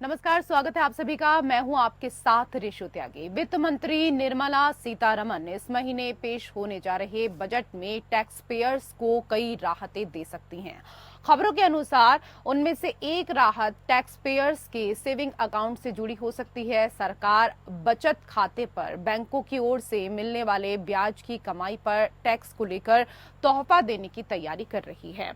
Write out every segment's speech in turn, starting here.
नमस्कार, स्वागत है आप सभी का। मैं हूं आपके साथ ऋषु त्यागी। वित्त मंत्री निर्मला सीतारमण इस महीने पेश होने जा रहे बजट में टैक्स पेयर्स को कई राहतें दे सकती हैं। खबरों के अनुसार उनमें से एक राहत टैक्स पेयर्स के सेविंग अकाउंट से जुड़ी हो सकती है। सरकार बचत खाते पर बैंकों की ओर से मिलने वाले ब्याज की कमाई पर टैक्स को लेकर तोहफा देने की तैयारी कर रही है।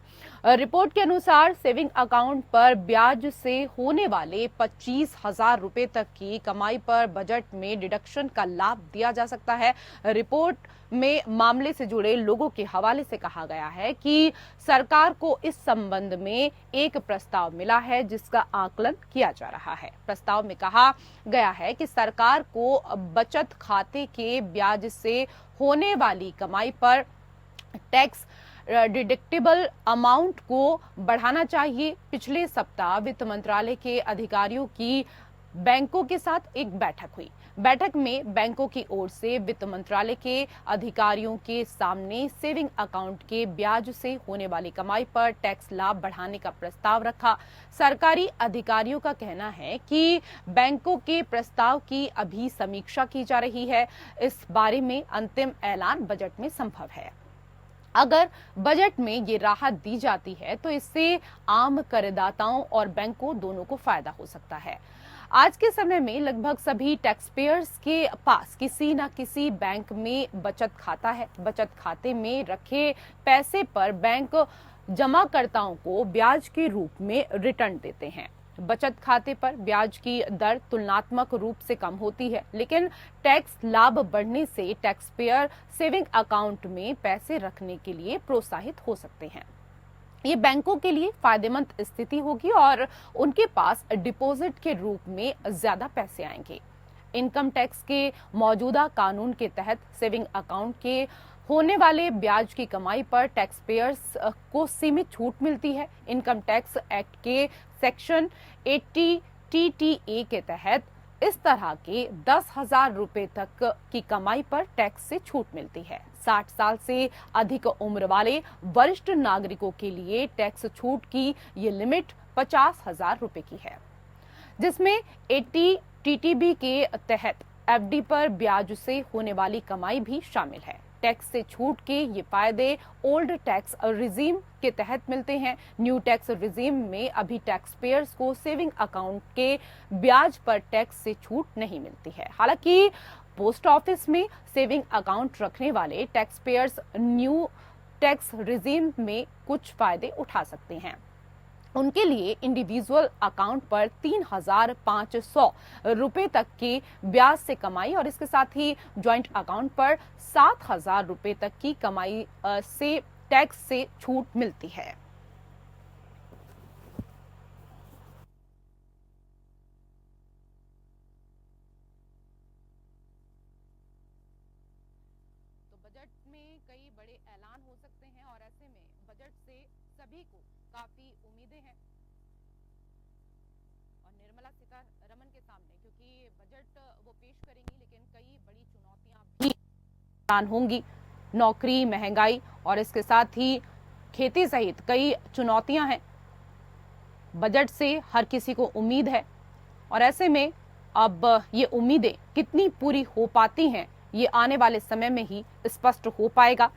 रिपोर्ट के अनुसार सेविंग अकाउंट पर ब्याज से होने वाले 25,000 रुपए तक की कमाई पर बजट में डिडक्शन का लाभ दिया जा सकता है। रिपोर्ट में मामले से जुड़े लोगों के हवाले से कहा गया है कि सरकार को इस संबंध में एक प्रस्ताव मिला है जिसका आकलन किया जा रहा है। प्रस्ताव में कहा गया है कि सरकार को बचत खाते के ब्याज से होने वाली कमाई पर टैक्स डिडक्टेबल अमाउंट को बढ़ाना चाहिए। पिछले सप्ताह वित्त मंत्रालय के अधिकारियों की बैंकों के साथ एक बैठक हुई। बैठक में बैंकों की ओर से वित्त मंत्रालय के अधिकारियों के सामने सेविंग अकाउंट के ब्याज से होने वाली कमाई पर टैक्स लाभ बढ़ाने का प्रस्ताव रखा। सरकारी अधिकारियों का कहना है कि बैंकों के प्रस्ताव की अभी समीक्षा की जा रही है। इस बारे में अंतिम ऐलान बजट में संभव है। अगर बजट में ये राहत दी जाती है तो इससे आम करदाताओं और बैंकों दोनों को फायदा हो सकता है। आज के समय में लगभग सभी टैक्स पेयर्स के पास किसी न किसी बैंक में बचत खाता है। बचत खाते में रखे पैसे पर बैंक जमाकर्ताओं को ब्याज के रूप में रिटर्न देते हैं। बचत खाते पर ब्याज की दर तुलनात्मक रूप से कम होती है, लेकिन टैक्स लाभ बढ़ने से टैक्स पेयर सेविंग अकाउंट में पैसे रखने के लिए प्रोत्साहित हो सकते हैं। ये बैंकों के लिए फायदेमंद स्थिति होगी और उनके पास डिपॉजिट के रूप में ज्यादा पैसे आएंगे। इनकम टैक्स के मौजूदा कानून के तहत सेविंग अकाउंट के होने वाले ब्याज की कमाई पर टैक्स पेयर्स को सीमित छूट मिलती है। इनकम टैक्स एक्ट के सेक्शन 80 TTA के तहत इस तरह के 10,000 रुपए तक की कमाई पर टैक्स से छूट मिलती है। 60 साल से अधिक उम्र वाले वरिष्ठ नागरिकों के लिए टैक्स छूट की ये लिमिट 50,000 रुपए की है, जिसमें 80 TTB के तहत FD पर ब्याज से होने वाली कमाई भी शामिल है। टैक्स से छूट के ये फायदे ओल्ड टैक्स रिजीम के तहत मिलते हैं। न्यू टैक्स रिजीम में अभी टैक्स पेयर्स को सेविंग अकाउंट के ब्याज पर टैक्स से छूट नहीं मिलती है। हालांकि पोस्ट ऑफिस में सेविंग अकाउंट रखने वाले tax payers new tax regime में कुछ फायदे उठा सकते हैं। उनके लिए इंडिविजुअल अकाउंट पर 3,500 रुपए तक के ब्याज से कमाई और इसके साथ ही ज्वाइंट अकाउंट पर 7,000 रुपए तक की कमाई से टैक्स से छूट मिलती है। तो बजट में कई बड़े ऐलान हो सकते हैं और ऐसे में बजट से सभी को काफी उम्मीदें हैं और निर्मला सीतारमण के सामने, क्योंकि बजट वो पेश करेंगी, लेकिन कई बड़ी चुनौतियां भी होंगी। नौकरी, महंगाई और इसके साथ ही खेती सहित कई चुनौतियां हैं। बजट से हर किसी को उम्मीद है और ऐसे में अब ये उम्मीदें कितनी पूरी हो पाती हैं, ये आने वाले समय में ही स्पष्ट हो पाएगा।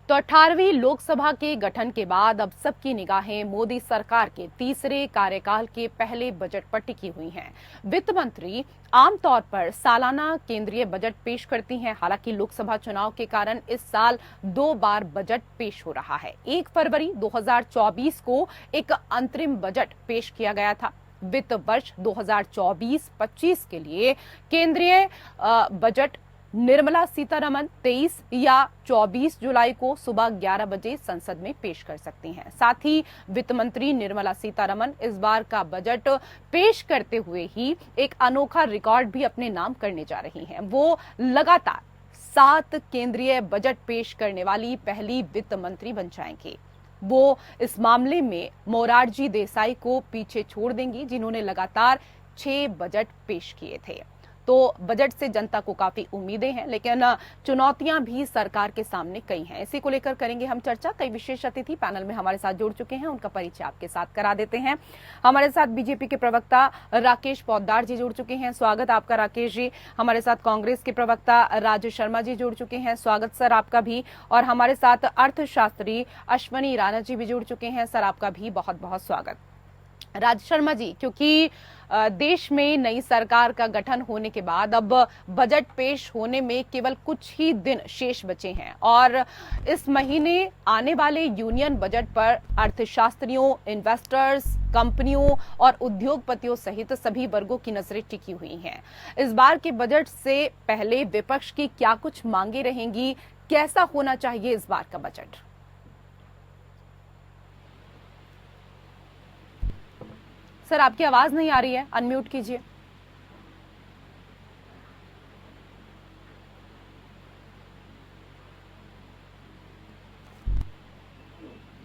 तो 18वीं लोकसभा के गठन के बाद अब सबकी निगाहें मोदी सरकार के तीसरे कार्यकाल के पहले बजट पर टिकी हुई हैं। वित्त मंत्री आमतौर पर सालाना केंद्रीय बजट पेश करती हैं। हालांकि लोकसभा चुनाव के कारण इस साल 2 बार बजट पेश हो रहा है। 1 फरवरी 2024 को एक अंतरिम बजट पेश किया गया था। वित्त वर्ष 2024-25 के लिए केंद्रीय बजट निर्मला सीतारमण 23 या 24 जुलाई को सुबह 11 बजे संसद में पेश कर सकती हैं। साथ ही वित्त मंत्री निर्मला सीतारमण इस बार का बजट पेश करते हुए ही एक अनोखा रिकॉर्ड भी अपने नाम करने जा रही हैं। वो लगातार 7 केंद्रीय बजट पेश करने वाली पहली वित्त मंत्री बन जाएंगी। वो इस मामले में मोरारजी देसाई को पीछे छोड़ देंगी, जिन्होंने लगातार 6 बजट पेश किए थे। तो बजट से जनता को काफी उम्मीदें हैं, लेकिन चुनौतियां भी सरकार के सामने कई हैं। इसी को लेकर करेंगे हम चर्चा। कई विशेष अतिथि पैनल में हमारे साथ जुड़ चुके हैं, उनका परिचय आपके साथ करा देते हैं। हमारे साथ बीजेपी के प्रवक्ता राकेश पोद्दार जी जुड़ चुके हैं, स्वागत आपका राकेश जी। हमारे साथ कांग्रेस के प्रवक्ता राज शर्मा जी जुड़ चुके हैं, स्वागत सर आपका भी। और हमारे साथ अर्थशास्त्री अश्वनी राणा जी भी जुड़ चुके हैं, सर आपका भी बहुत बहुत स्वागत। राज शर्मा जी, क्योंकि देश में नई सरकार का गठन होने के बाद अब बजट पेश होने में केवल कुछ ही दिन शेष बचे हैं और इस महीने आने वाले यूनियन बजट पर अर्थशास्त्रियों, इन्वेस्टर्स, कंपनियों और उद्योगपतियों सहित सभी वर्गों की नजरें टिकी हुई हैं। इस बार के बजट से पहले विपक्ष की क्या कुछ मांगे रहेंगी, कैसा होना चाहिए इस बार का बजट? सर आपकी आवाज नहीं आ रही है, अनम्यूट कीजिए।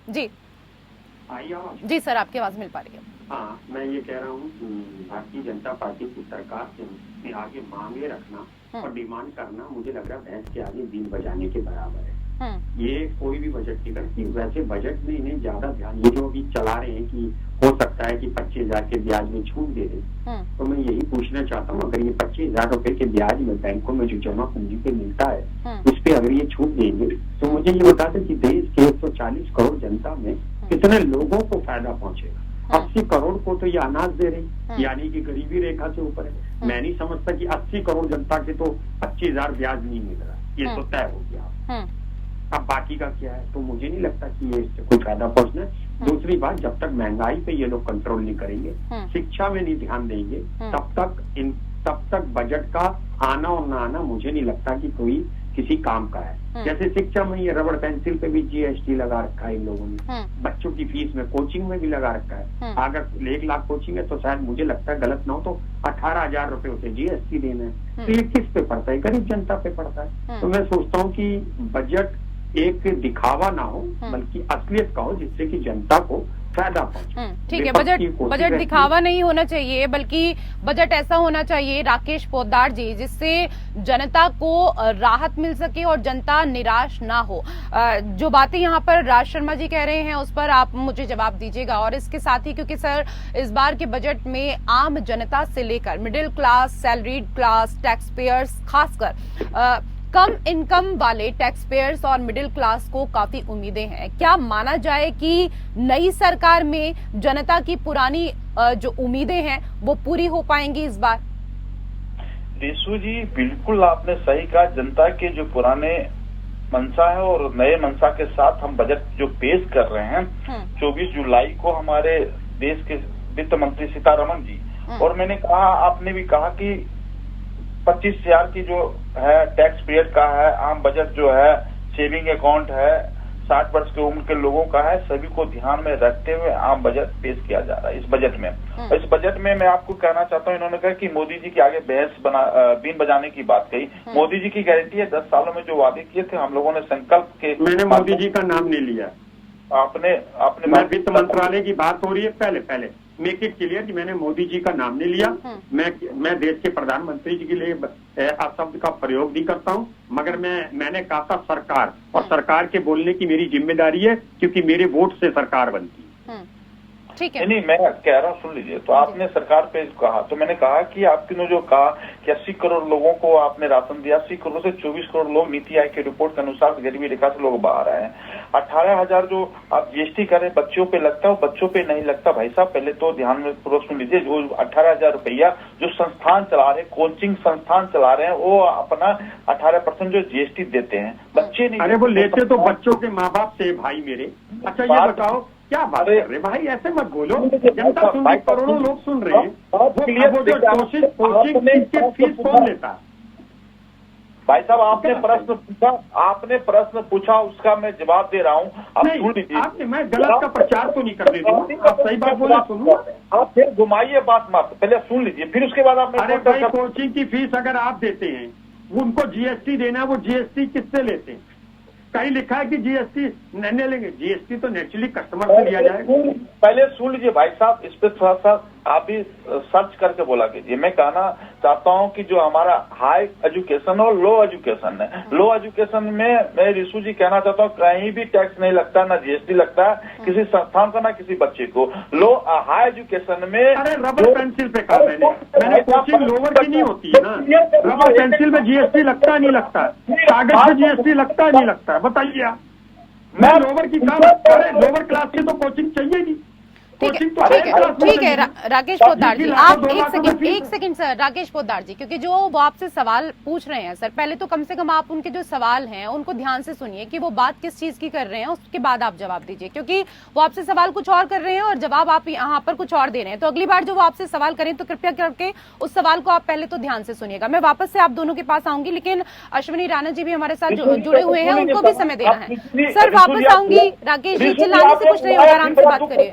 जी जी सर, आपकी आवाज मिल पा रही है। हाँ, मैं ये कह रहा हूँ भारतीय जनता पार्टी की सरकार से आगे मांगे रखना और डिमांड करना मुझे लग रहा है भैंस के आगे बीन बजाने के बराबर है। ये कोई भी बजट नहीं करती। वैसे बजट में इन्हें ज्यादा ध्यान, ये जो अभी चला रहे हैं कि हो सकता है कि 25,000 के ब्याज में छूट दे दें, तो मैं यही पूछना चाहता हूँ, अगर ये 25,000 रुपए के ब्याज में बैंकों में जो जमा पूंजी पे मिलता है उस पे अगर ये छूट देंगे तो मुझे ये बता दें कि देश के 140 करोड़ जनता में कितने लोगों को फायदा पहुंचेगा। 80 करोड़ को तो ये अनाज दे रही, यानी कि गरीबी रेखा से ऊपर है। मैं नहीं समझता कि 80 करोड़ जनता के तो 25,000 ब्याज नहीं मिल रहा, ये तो तय हो गया। अब बाकी का क्या है, तो मुझे नहीं लगता कि ये इससे कोई फायदा पहुंचना है। दूसरी बात, जब तक महंगाई पे ये लोग कंट्रोल नहीं करेंगे, शिक्षा में नहीं ध्यान देंगे, तब तक बजट का आना और ना आना मुझे नहीं लगता कि कोई किसी काम का है। जैसे शिक्षा में ये रबड़ पेंसिल पे भी जीएसटी लगा रखा है इन लोगों ने, बच्चों की फीस में, कोचिंग में भी लगा रखा है। अगर 1 लाख कोचिंग है तो शायद मुझे लगता है, गलत ना हो तो 18,000 रुपए उसे जीएसटी देना है। तो ये किस पे पड़ता है? गरीब जनता पे पड़ता है। तो मैं सोचता हूँ कि बजट एक दिखावा ना हो बल्कि असलियत का हो, जिससे कि जनता को फायदा पहुंचे। ठीक है, बजट दिखावा नहीं होना चाहिए बल्कि बजट ऐसा होना चाहिए राकेश पोद्दार जी जिससे जनता को राहत मिल सके और जनता निराश ना हो। जो बातें यहाँ पर राज शर्मा जी कह रहे हैं उस पर आप मुझे जवाब दीजिएगा। और इसके साथ ही, क्योंकि सर इस बार के बजट में आम जनता से लेकर middle class, salaried class, tax payers, खासकर कम इनकम वाले टैक्स पेयर्स और मिडिल क्लास को काफी उम्मीदें हैं। क्या माना जाए कि नई सरकार में जनता की पुरानी जो उम्मीदें हैं वो पूरी हो पाएंगी इस बार? देशु जी, बिल्कुल आपने सही कहा। जनता के जो पुराने मंशा है और नए मंशा के साथ हम बजट जो पेश कर रहे हैं, 24 जुलाई को हमारे देश के वित्त मंत्री सीतारमण जी, और मैंने कहा, आपने भी कहा कि 25,000 की जो है टैक्स पीरियड का है, आम बजट जो है सेविंग अकाउंट है, 60 वर्ष की उम्र के लोगों का है, सभी को ध्यान में रखते हुए आम बजट पेश किया जा रहा है इस बजट में। इस बजट में मैं आपको कहना चाहता हूँ, इन्होंने कहा कि मोदी जी के आगे बीन बजाने की बात कही। मोदी जी की गारंटी है, 10 सालों में जो वादे किए थे हम लोगों ने संकल्प के। मैंने मोदी जी का नाम नहीं लिया। आपने वित्त मंत्रालय की बात हो रही है, पहले मेक इट क्लियर कि मैंने मोदी जी का नाम नहीं लिया। मैं देश के प्रधानमंत्री जी के लिए शब्द का प्रयोग भी करता हूं, मगर मैंने कहा था सरकार, और सरकार के बोलने की मेरी जिम्मेदारी है क्योंकि मेरे वोट से सरकार बनती है। ठीक है। नहीं, मैं कह रहा हूँ, सुन लीजिए। तो आपने सरकार पे कहा, तो मैंने कहा कि आपने जो कहा कि 80 करोड़ लोगों को आपने राशन दिया, 80 करोड़ से 24 करोड़ लोग नीति आयोग की रिपोर्ट के अनुसार गरीबी रेखा से लोग बाहर आए हैं। 18,000 जो आप जीएसटी करें बच्चों पे लगता है, वो बच्चों पे नहीं लगता। भाई साहब, पहले तो ध्यान में पूर्वक सुन लीजिए। जो 18,000 रुपया जो संस्थान चला रहे, कोचिंग संस्थान चला रहे हैं, वो अपना 18% जो जीएसटी देते हैं। बच्चे नहीं, अरे वो लेते तो बच्चों के माँ बाप से भाई मेरे। अच्छा ये बताओ, क्या बात कर रहे भाई, ऐसे मत बोलो। जनता सुन रही, करोड़ों लोग सुन रहे हैं। वो जो फीस कौन लेता? भाई साहब, आपने प्रश्न पूछा, उसका मैं जवाब दे रहा हूँ। आप सुन लीजिए। मैं गलत का प्रचार तो नहीं कर रही हूँ, आप सही बात बोले सुनो। आप फिर घुमाइए बात मत, पहले सुन लीजिए, फिर उसके बाद आप। अरे भाई, कोचिंग की फीस अगर आप देते हैं, उनको जीएसटी देना है, वो जीएसटी किससे लेते हैं? कहीं लिखा है कि जीएसटी नहीं लेंगे? जीएसटी तो नेचुरली कस्टमर से लिया जाएगा। पहले सुन लीजिए भाई साहब, इस पे थोड़ा सा आप भी सर्च करके बोला कीजिए। मैं कहना चाहता हूं कि जो हमारा हाई एजुकेशन और लो एजुकेशन है, लो एजुकेशन में मैं रिशु जी कहना चाहता हूं कहीं भी टैक्स नहीं लगता, ना जीएसटी लगता है किसी संस्थान का, ना किसी बच्चे को। हाई एजुकेशन में अरे रबर पेंसिल पे कहा मैंने कोचिंग लोअर की नहीं होती है ना। रबर पेंसिल में जीएसटी लगता नहीं लगता, कागज पे जीएसटी लगता नहीं लगता, बताइए आप। मैं लोअर की काम करे, लोअर क्लास की तो कोचिंग चाहिए नहीं। ठीक है राकेश पोद्दार जी, आप एक सेकंड सर, राकेश पोद्दार जी, क्योंकि जो वो आपसे सवाल पूछ रहे हैं सर, पहले तो कम से कम आप उनके जो सवाल हैं उनको ध्यान से सुनिए कि वो बात किस चीज की कर रहे हैं, उसके बाद आप जवाब दीजिए, क्योंकि वो आपसे सवाल कुछ और कर रहे हैं और जवाब आप यहाँ पर कुछ और दे रहे हैं। तो अगली बार जो वो आपसे सवाल करें तो कृपया करके उस सवाल को आप पहले तो ध्यान से सुनिएगा। मैं वापस से आप दोनों के पास आऊंगी, लेकिन अश्विनी राणा जी भी हमारे साथ जुड़े हुए हैं, उनको भी समय देना है। सर वापस आऊंगी। राकेश जी चिल्लाने से कुछ नहीं होगा, आराम से बात करिए।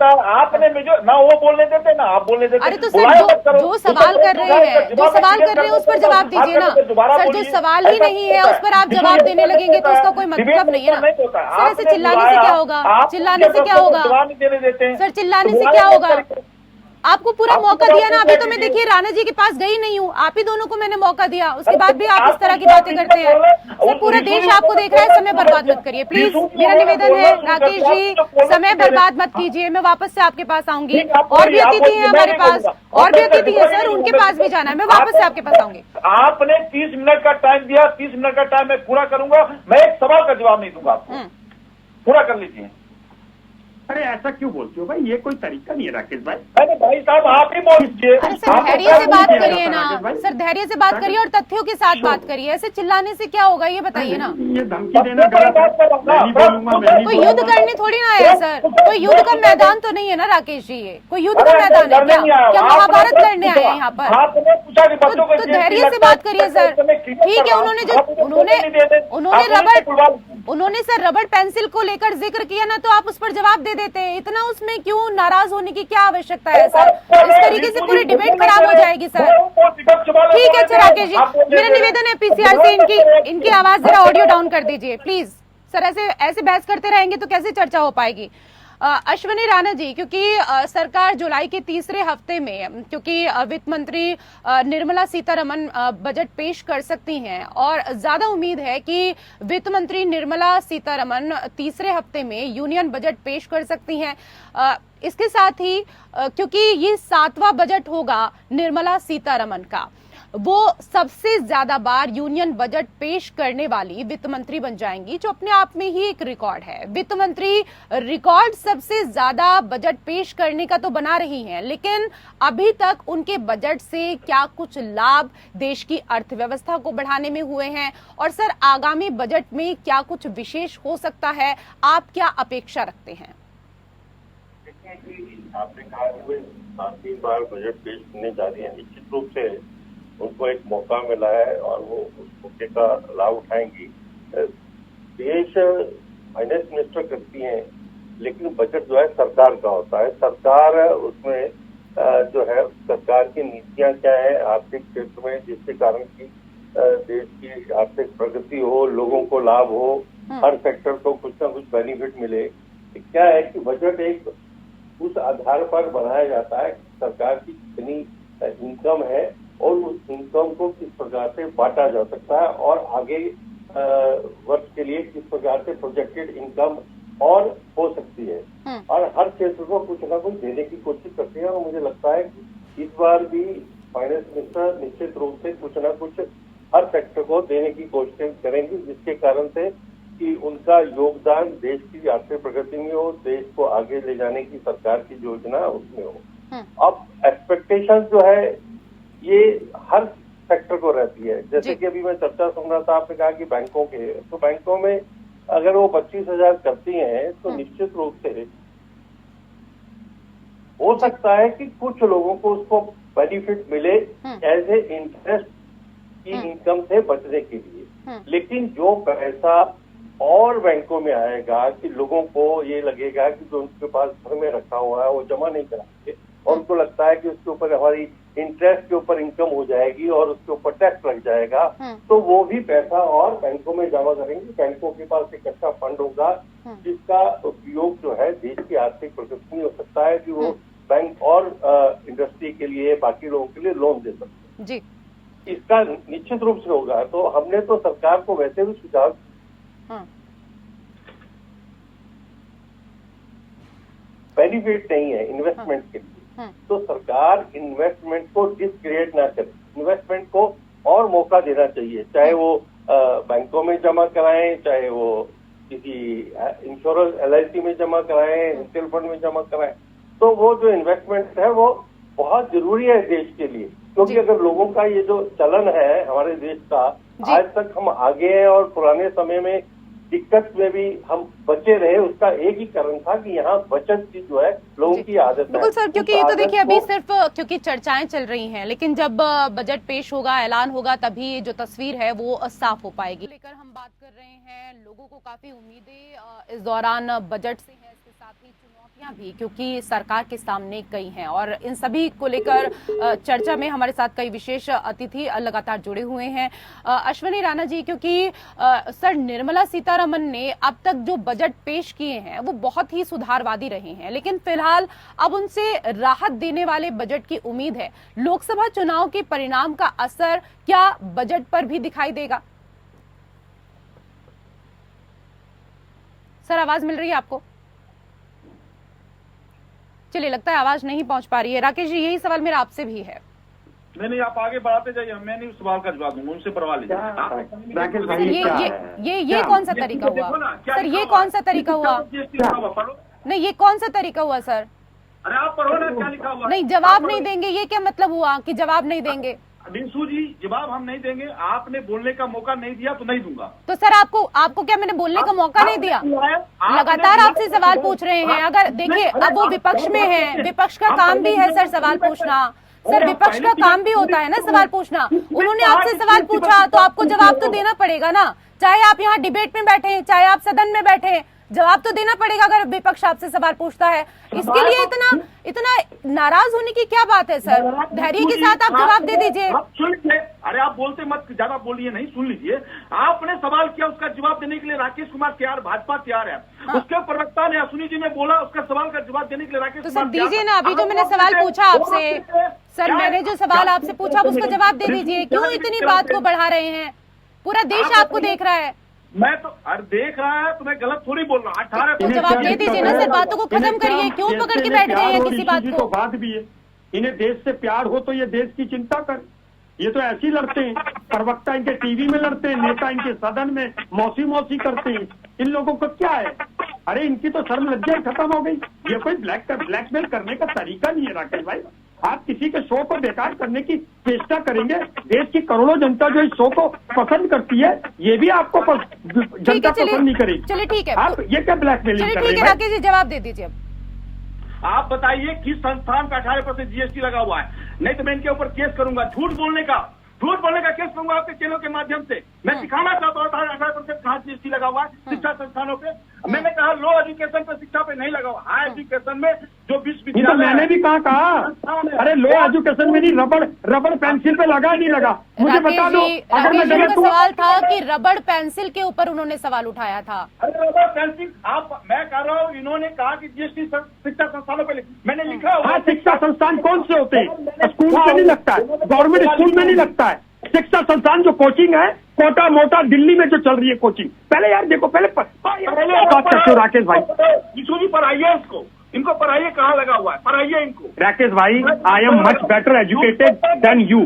आपने मुझे ना वो बोलने देते ना आप बोलने देते। अरे तो सर जो सवाल कर रहे हैं उस पर जवाब दीजिए ना सर। जो सवाल ही नहीं है उस पर आप जवाब देने लगेंगे तो उसका कोई मतलब नहीं है ना सर। ऐसे चिल्लाने से क्या होगा, चिल्लाने से क्या होगा सर, चिल्लाने से क्या होगा? आपको पूरा मौका दिया ना। अभी तो मैं देखिए राणा जी के पास गई नहीं हूँ, आप ही दोनों को मैंने मौका दिया, उसके बाद भी आप इस तरह की बातें करते हैं सर। पूरा देश आपको देख रहा है, समय बर्बाद मत करिए प्लीज, मेरा निवेदन है। राकेश जी समय बर्बाद मत कीजिए, मैं वापस से आपके पास आऊंगी। और भी अतिथि है हमारे पास, और भी अतिथि है सर, उनके पास भी जाना है, मैं वापस से आपके पास आऊंगी। आपने 30 मिनट का टाइम दिया, 30 मिनट का टाइम मैं पूरा करूंगा। मैं एक सवाल का जवाब नहीं दूंगा आपको, पूरा कर लीजिए। अरे ऐसा क्यों बोलते हो भाई, ये कोई तरीका नहीं है राकेश भाई। अरे भाई साहब आप ही बोल दीजिए। अरे सर धैर्य से बात करिए ना सर, धैर्य से बात करिए और तथ्यों के साथ बात करिए। ऐसे चिल्लाने से क्या होगा ये बताइए ना। ये धमकी देना गलत है। कोई युद्ध करने थोड़ी ना आया सर, कोई युद्ध का मैदान तो नहीं है ना राकेश जी, ये कोई युद्ध का मैदान है क्या महाभारत लड़ने आए यहाँ पर? तो धैर्य से बात करिए सर। ठीक है, उन्होंने सर रबड़ पेंसिल को लेकर जिक्र किया ना, तो आप उस पर जवाब दे देते हैं। इतना उसमें क्यों नाराज होने की क्या आवश्यकता है सर? इस तरीके से पूरी डिबेट खराब हो जाएगी सर। ठीक है अच्छा राकेश जी, मेरा निवेदन है पीसीआर से इनकी आवाज जरा ऑडियो डाउन कर दीजिए प्लीज सर। ऐसे बहस करते रहेंगे तो कैसे चर्चा हो पाएगी? अश्विनी राणा जी, क्योंकि सरकार जुलाई के तीसरे हफ्ते में, क्योंकि वित्त मंत्री निर्मला सीतारमन बजट पेश कर सकती हैं और ज्यादा उम्मीद है कि वित्त मंत्री निर्मला सीतारमन तीसरे हफ्ते में यूनियन बजट पेश कर सकती हैं। इसके साथ ही क्योंकि ये 7वां बजट होगा निर्मला सीतारमन का, वो सबसे ज्यादा बार यूनियन बजट पेश करने वाली वित्त मंत्री बन जाएंगी, जो अपने आप में ही एक रिकॉर्ड है। वित्त मंत्री रिकॉर्ड सबसे ज्यादा बजट पेश करने का तो बना रही हैं, लेकिन अभी तक उनके बजट से क्या कुछ लाभ देश की अर्थव्यवस्था को बढ़ाने में हुए हैं? और सर आगामी बजट में क्या कुछ विशेष हो सकता है, आप क्या अपेक्षा रखते हैं? आपने कहा हुए 3 बार बजट पेश करने जा रही है, निश्चित रूप से उनको एक मौका मिला है और वो उस मौके का लाभ उठाएंगी। देश फाइनेंस मिनिस्टर करती हैं, लेकिन बजट जो है सरकार का होता है। सरकार उसमें जो है सरकार की नीतियां क्या है आर्थिक क्षेत्र में, जिसके कारण की देश की आर्थिक प्रगति हो, लोगों को लाभ हो, हर सेक्टर को कुछ ना कुछ बेनिफिट मिले। क्या है कि बजट एक उस आधार पर बनाया जाता है सरकार की कितनी इनकम है और उस इनकम को किस प्रकार से बांटा जा सकता है और आगे वर्ष के लिए किस प्रकार से प्रोजेक्टेड इनकम और हो सकती है। और हर क्षेत्र को कुछ ना कुछ देने की कोशिश करती है और मुझे लगता है कि इस बार भी फाइनेंस मिनिस्टर निश्चित रूप से कुछ ना कुछ हर सेक्टर को देने की कोशिश करेंगी, जिसके कारण से कि उनका योगदान देश की आर्थिक प्रगति में हो, देश को आगे ले जाने की सरकार की योजना उसमें हो। अब एक्सपेक्टेशन जो है ये हर सेक्टर को रहती है। जैसे कि अभी मैं चर्चा सुन रहा था, आपने कहा कि बैंकों के, तो बैंकों में अगर वो 25,000 करती हैं तो निश्चित रूप से हो सकता है कि कुछ लोगों को उसको बेनिफिट मिले एज ए इंटरेस्ट की इनकम से बचने के लिए। लेकिन जो पैसा और बैंकों में आएगा कि लोगों को ये लगेगा कि जो उनके पास घर में रखा हुआ है वो जमा नहीं कराएंगे और उनको लगता है कि उसके ऊपर हमारी इंटरेस्ट के ऊपर इनकम हो जाएगी और उसके ऊपर टैक्स लग जाएगा, तो वो भी पैसा और बैंकों में जमा करेंगे। बैंकों के पास एक अच्छा फंड होगा जिसका उपयोग जो है देश की आर्थिक प्रगति में हो सकता है कि वो बैंक और इंडस्ट्री यूनिवर्सिटी के लिए, बाकी लोगों के लिए लोन दे सकते हैं जी। इसका निश्चित रूप से होगा। तो हमने तो सरकार को वैसे भी सुझाव बेनिफिट नहीं है इन्वेस्टमेंट के लिए, तो सरकार इन्वेस्टमेंट को डिस्क्रिएट ना करे, इन्वेस्टमेंट को और मौका देना चाहिए, चाहे वो बैंकों में जमा कराएं, चाहे वो किसी इंश्योरेंस LIC में जमा कराएं, म्यूचुअल फंड में जमा कराएं। तो वो जो इन्वेस्टमेंट है वो बहुत जरूरी है देश के लिए, क्योंकि अगर लोगों का ये जो चलन है हमारे देश का, आज तक हम आगे हैं और पुराने समय में दिक्कत में भी हम बचे रहे, उसका एक ही कारण था कि यहाँ बचत की जो है लोगों की आदत है। बिल्कुल सर, क्योंकि ये तो देखिए अभी सिर्फ क्योंकि चर्चाएं चल रही हैं, लेकिन जब बजट पेश होगा, ऐलान होगा, तभी जो तस्वीर है वो साफ हो पाएगी। लेकर हम बात कर रहे हैं, लोगों को काफी उम्मीदें इस दौरान बजट से है, इसके साथ ही चुनौतियां भी, क्योंकि सरकार के सामने कई हैं और इन सभी को लेकर चर्चा में हमारे साथ कई विशेष अतिथि लगातार जुड़े हुए हैं। अश्विनी राणा जी, क्योंकि सर निर्मला सीतारमन ने अब तक जो बजट पेश किए हैं वो बहुत ही सुधारवादी रहे हैं, लेकिन फिलहाल अब उनसे राहत देने वाले बजट की उम्मीद है। लोकसभा चुनाव के परिणाम का असर क्या बजट पर भी दिखाई देगा? सर आवाज मिल रही है आपको? चलिए, लगता है आवाज नहीं पहुंच पा रही है। राकेश जी, यही सवाल मेरा आपसे भी है। नहीं, आप आगे बढ़ाते जाइए, मैं नहीं उस सवाल का जवाब दूंगा, उनसे परवाह लीजिए। ये कौन सा तरीका हुआ सर? ये कौन सा तरीका हुआ? नहीं, ये कौन सा तरीका हुआ सर? अरे आप पढ़ो ना, क्या लिखा हुआ? नहीं, जवाब नहीं देंगे, ये क्या मतलब हुआ कि जवाब नहीं देंगे? डिंसू जी, जवाब हम नहीं देंगे, आपने बोलने का मौका नहीं दिया तो नहीं दूंगा। तो सर आपको क्या मैंने बोलने का मौका नहीं दिया? लगातार आपसे सवाल पूछ रहे हैं। अगर देखिए, अब वो विपक्ष में है, विपक्ष का काम भी है सर सवाल पूछना। सर विपक्ष का काम भी होता है ना सवाल पूछना। उन्होंने आपसे सवाल पूछा तो आपको जवाब तो देना पड़ेगा ना, चाहे आप यहाँ डिबेट में बैठे, चाहे आप सदन में बैठे, जवाब तो देना पड़ेगा अगर विपक्ष आपसे सवाल पूछता है। इसके लिए इतना नाराज होने की क्या बात है सर? धैर्य के साथ आप जवाब दे दीजिए। सुन लीजिए, अरे आप बोलते मत, ज्यादा बोलिए नहीं, सुन लीजिए। आपने सवाल किया, उसका जवाब देने के लिए राकेश कुमार तैयार, भाजपा तैयार है। उसके प्रवक्ता ने अश्विनी जी ने बोला, उसका सवाल का जवाब देने के लिए राकेश कुमार दीजिए ना। अभी जो मैंने सवाल पूछा आपसे सर, मैंने जो सवाल आपसे पूछा उसका जवाब दे दीजिए। क्यों इतनी बात को बढ़ा रहे हैं? पूरा देश आपको देख रहा है। मैं तो देख रहा है, तो मैं गलत थोड़ी बोल रहा हूँ। 18 तो जवाब दे दीजिए ना सर, बातों को खत्म करिए। क्यों पकड़ के बैठ गए हैं किसी बात को? बात भी है, इन्हें देश से प्यार हो तो ये देश की चिंता कर। ये तो ऐसे ही लड़ते हैं, प्रवक्ता इनके टीवी में लड़ते हैं, नेता इनके सदन में मौसी करते हैं। इन लोगों को क्या है? अरे इनकी तो शर्म लज्जा खत्म हो गई। ये कोई ब्लैकमेल करने का तरीका नहीं है राकेश भाई। आप किसी के शो को बेकार करने की चेष्टा करेंगे, देश की करोड़ों जनता जो इस शो को पसंद करती है, ये भी आपको जनता पसंद नहीं करेगी। चलिए ठीक है, आप ये क्या ब्लैकमेलिंग कर रहे हैं? राकेश जी जवाब दे दीजिए। आप बताइए किस संस्थान पे 18% GST लगा हुआ है? नहीं तो मैं इनके ऊपर केस करूंगा, झूठ बोलने का केस करूंगा आपके चैनल के माध्यम से। मैं सिखाना चाहता हूँ 18% कहाँ GST लगा हुआ है शिक्षा संस्थानों पे। मैंने कहा लो एजुकेशन पे, शिक्षा पे नहीं लगा हुआ। हाई एजुकेशन में जो विश्वविद्यालय, तो मैंने भी कहा अरे लो एजुकेशन में नहीं, रबड़ पेंसिल पे लगा नहीं लगा, मुझे बता दो। अगर मैं गलत हूँ, सवाल था कि रबड़ पेंसिल के ऊपर उन्होंने सवाल उठाया था। अरे रबड़ पेंसिल, मैं कह रहा हूँ इन्होंने कहा कि GST शिक्षा संस्थानों पे मैंने लिखा हुआ। हाँ, शिक्षा संस्थान कौन से होते हैं? स्कूल में नहीं लगता है, गवर्नमेंट स्कूल में नहीं लगता है। शिक्षा संस्थान जो कोचिंग है, कोटा मोटा दिल्ली में जो चल रही है कोचिंग, पहले यार देखो, पहले बात करते हो राकेश भाई। भी पढ़ाइए इसको, इनको पढ़ाइए, कहाँ लगा हुआ है, पढ़ाइए इनको। राकेश भाई, I am much better educated than you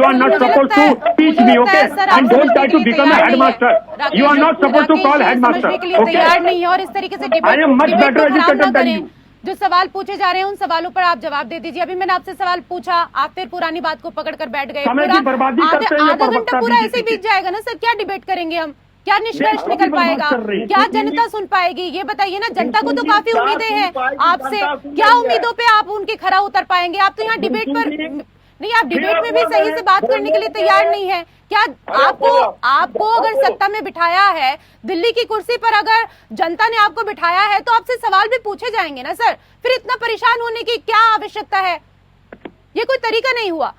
are not suppose to teach me, okay, and don't try to become a headmaster. You are not suppose to call headmaster, okay. तैयार नहीं है और इस तरीके से I am much better educated than you. जो सवाल पूछे जा रहे हैं उन सवालों पर आप जवाब दे दीजिए। अभी मैंने आपसे सवाल पूछा, आप फिर पुरानी बात को पकड़कर बैठ गए। आधा घंटा पूरा ऐसे बीत जाएगा ना सर, क्या डिबेट करेंगे हम? क्या निष्कर्ष निकल पाएगा? क्या जनता सुन पाएगी? ये बताइए ना। जनता को तो काफी उम्मीदें हैं आपसे, क्या उम्मीदों पे आप उनके खरा उतर पाएंगे? आप तो यहाँ डिबेट पर नहीं, आप डिबेट में भी सही से बात करने के लिए तैयार नहीं है। क्या आपको अगर सत्ता में बिठाया है, दिल्ली की कुर्सी पर अगर जनता ने आपको बिठाया है, तो आपसे सवाल भी पूछे जाएंगे ना सर। फिर इतना परेशान होने की क्या आवश्यकता है? ये कोई तरीका नहीं हुआ।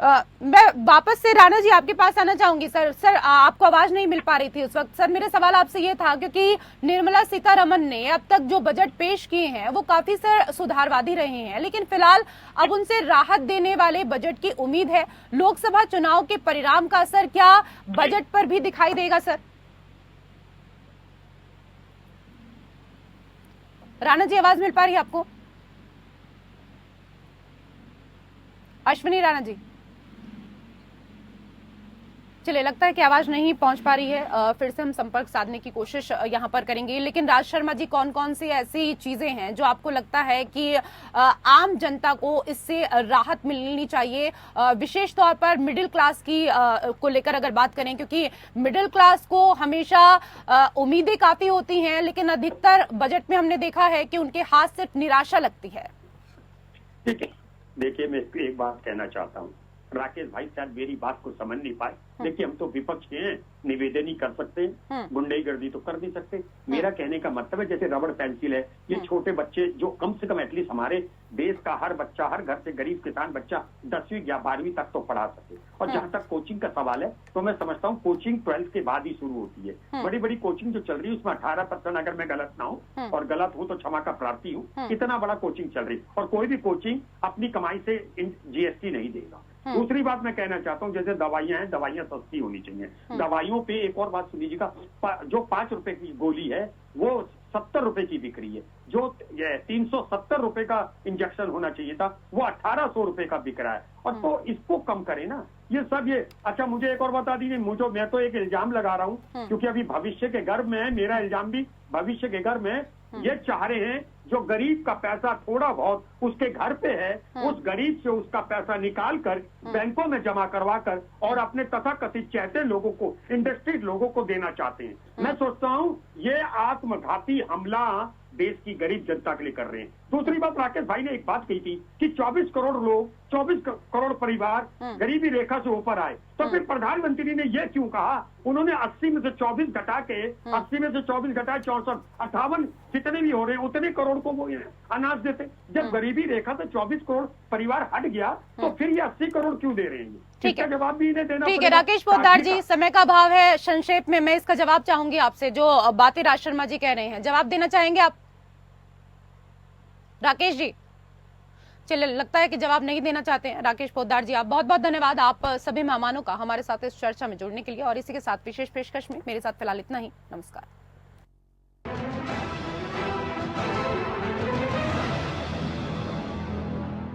मैं वापस से राणा जी आपके पास आना चाहूंगी। सर आपको आवाज नहीं मिल पा रही थी उस वक्त। सर मेरा सवाल आपसे ये था, क्योंकि निर्मला सीतारमन ने अब तक जो बजट पेश किए हैं वो काफी सर सुधारवादी रहे हैं, लेकिन फिलहाल अब उनसे राहत देने वाले बजट की उम्मीद है। लोकसभा चुनाव के परिणाम का असर क्या बजट पर भी दिखाई देगा सर? राणा जी आवाज मिल पा रही है आपको? अश्विनी राणा जी, चलिए लगता है कि आवाज नहीं पहुंच पा रही है। फिर से हम संपर्क साधने की कोशिश यहां पर करेंगे। लेकिन राज शर्मा जी, कौन कौन सी ऐसी चीजें हैं जो आपको लगता है कि आम जनता को इससे राहत मिलनी चाहिए, विशेष तौर पर मिडिल क्लास की को लेकर अगर बात करें, क्योंकि मिडिल क्लास को हमेशा उम्मीदें काफी होती हैं, लेकिन अधिकतर बजट में हमने देखा है कि उनके हाथ सिर्फ निराशा लगती है। देखिए मैं एक बात कहना चाहता हूँ, राकेश भाई शायद मेरी बात को समझ नहीं पाए। देखिए हम तो विपक्ष के हैं, निवेदन ही कर सकते हैं, गुंडागर्दी तो कर नहीं सकते। मेरा कहने का मतलब है जैसे रबड़ पेंसिल है, ये छोटे बच्चे जो कम से कम एटलीस्ट हमारे देश का हर बच्चा, हर घर से गरीब किसान बच्चा 10वीं या 12वीं तक तो पढ़ा सके। और जहां तक कोचिंग का सवाल है तो मैं समझता हूँ कोचिंग 12th के बाद ही शुरू होती है। बड़ी बड़ी कोचिंग जो चल रही है उसमें 18%, अगर मैं गलत ना हूँ और गलत हूँ तो क्षमा का प्रार्थी हूँ, इतना बड़ा कोचिंग चल रही है और कोई भी कोचिंग अपनी कमाई से GST नहीं देगा। दूसरी बात मैं कहना चाहता हूँ, जैसे दवाइयां हैं, दवाइयां सस्ती होनी चाहिए। दवाइयों पे एक और बात सुन लीजिएगा, जो 5 रुपए की गोली है वो 70 रुपए की बिक रही है, जो 370 रुपए का इंजेक्शन होना चाहिए था वो 1800 रुपए का बिक रहा है। और तो इसको कम करें ना, ये सब ये। अच्छा मुझे एक और बता दीजिए, मैं तो एक इल्जाम लगा रहा हूँ, क्योंकि अभी भविष्य के गर्भ में है, मेरा इल्जाम भी भविष्य के गर्भ में ये चाह रहे हैं जो गरीब का पैसा थोड़ा बहुत उसके घर पे है, उस गरीब से उसका पैसा निकाल कर बैंकों में जमा करवा कर और अपने तथाकथित चहते लोगों को, इंडस्ट्री लोगों को देना चाहते हैं। मैं सोचता हूँ ये आत्मघाती हमला देश की गरीब जनता के लिए कर रहे हैं। दूसरी बात, राकेश भाई ने एक बात कही थी कि 24 करोड़ लोग, 24 करोड़ परिवार गरीबी रेखा से ऊपर आए, तो फिर प्रधानमंत्री ने यह क्यों कहा? उन्होंने 80 में से 24 घटा के 80 में से 24 घटाए 64, 58 जितने भी हो रहे हैं उतने करोड़ को वो अनाज देते। जब गरीबी रेखा से 24 करोड़ परिवार हट गया तो फिर ये 80 करोड़ क्यों दे रहे हैं? ठीक है, जवाब भी इन्हें देना। ठीक है राकेश पोद्दार जी, समय का अभाव है, संक्षेप में मैं इसका जवाब चाहूंगी आपसे। जो बातें राज शर्मा जी कह रहे हैं, जवाब देना चाहेंगे आप राकेश जी? चलिए लगता है कि जवाब नहीं देना चाहते हैं राकेश पोद्दार जी। आप बहुत बहुत धन्यवाद आप सभी मेहमानों का हमारे साथ इस चर्चा में जुड़ने के लिए। और इसी के साथ विशेष पेशकश में मेरे साथ फिलहाल इतना ही। नमस्कार।